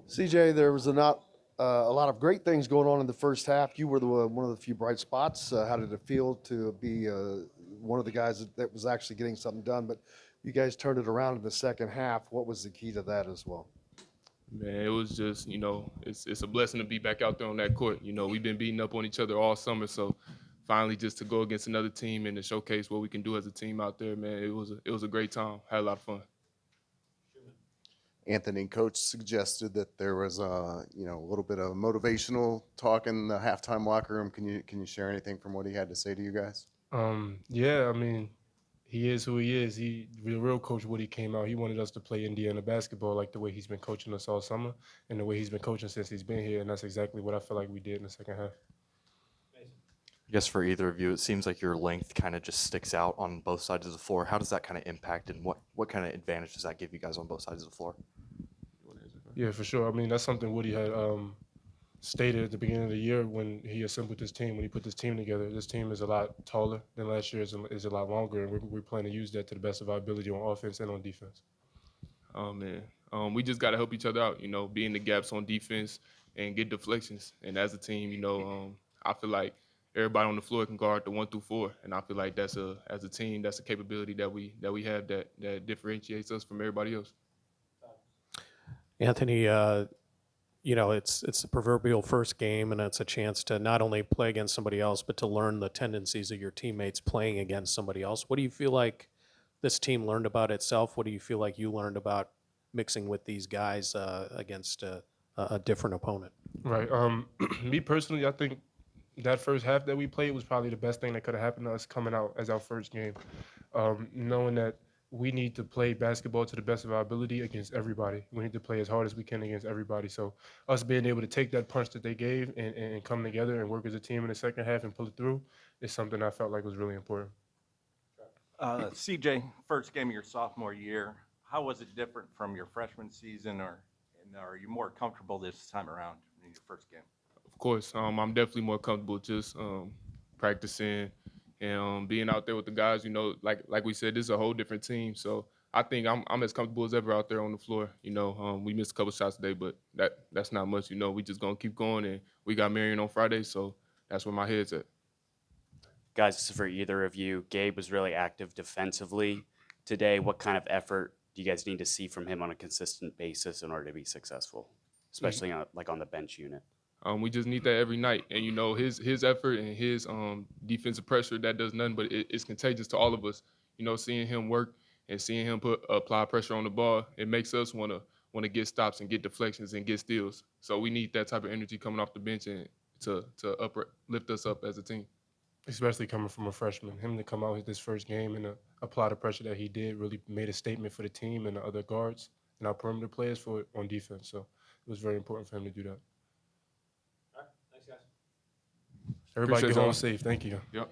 CJ, there was a lot of great things going on in the first half. You were one of the few bright spots. How did it feel to be one of the guys that was actually getting something done? But you guys turned it around in the second half. What was the key to that as well? Man, it was just, it's a blessing to be back out there on that court. We've been beating up on each other all summer, so finally just to go against another team and to showcase what we can do as a team out there, man, it was a great time. Had a lot of fun. Anthony, coach suggested that there was a little bit of motivational talk in the halftime locker room. Can you share anything from what he had to say to you guys? Yeah, I mean, he is who he is. The real coach Woody came out. He wanted us to play Indiana basketball like the way he's been coaching us all summer and the way he's been coaching since he's been here, and that's exactly what I feel like we did in the second half. I guess for either of you, it seems like your length kind of just sticks out on both sides of the floor. How does that kind of impact, and what kind of advantage does that give you guys on both sides of the floor? Yeah, for sure. I mean, that's something Woody had stated at the beginning of the year when he assembled this team, when he put this team together. This team is a lot taller than last year, is a lot longer, and we're planning to use that to the best of our ability on offense and on defense. Oh, man. We just got to help each other out, be in the gaps on defense and get deflections. And as a team, I feel like everybody on the floor can guard the 1 through 4, and I feel like as a team, that's a capability that we have that differentiates us from everybody else. Anthony, it's the proverbial first game, and it's a chance to not only play against somebody else, but to learn the tendencies of your teammates playing against somebody else. What do you feel like this team learned about itself? What do you feel like you learned about mixing with these guys against a different opponent? Right. Me personally, I think that first half that we played was probably the best thing that could have happened to us coming out as our first game. Knowing that we need to play basketball to the best of our ability against everybody. We need to play as hard as we can against everybody. So us being able to take that punch that they gave and come together and work as a team in the second half and pull it through is something I felt like was really important. CJ, first game of your sophomore year, how was it different from your freshman season, and are you more comfortable this time around in your first game? Of course, I'm definitely more comfortable just practicing and being out there with the guys. Like we said, this is a whole different team. So I think I'm as comfortable as ever out there on the floor. We missed a couple shots today, but that's not much. We just gonna keep going, and we got Marion on Friday, so that's where my head's at. Guys, this is for either of you. Gabe was really active defensively today. What kind of effort do you guys need to see from him on a consistent basis in order to be successful, especially on the bench unit? We just need that every night, and his effort and his defensive pressure, that does nothing but it's contagious to all of us. Seeing him work and seeing him apply pressure on the ball, it makes us wanna get stops and get deflections and get steals. So we need that type of energy coming off the bench and to lift us up as a team. Especially coming from a freshman. Him to come out with this first game and apply the pressure that he did really made a statement for the team and the other guards and our perimeter players on defense. So it was very important for him to do that. All right, thanks, guys. Everybody Appreciate get home y'all. safe. Thank you. Yep.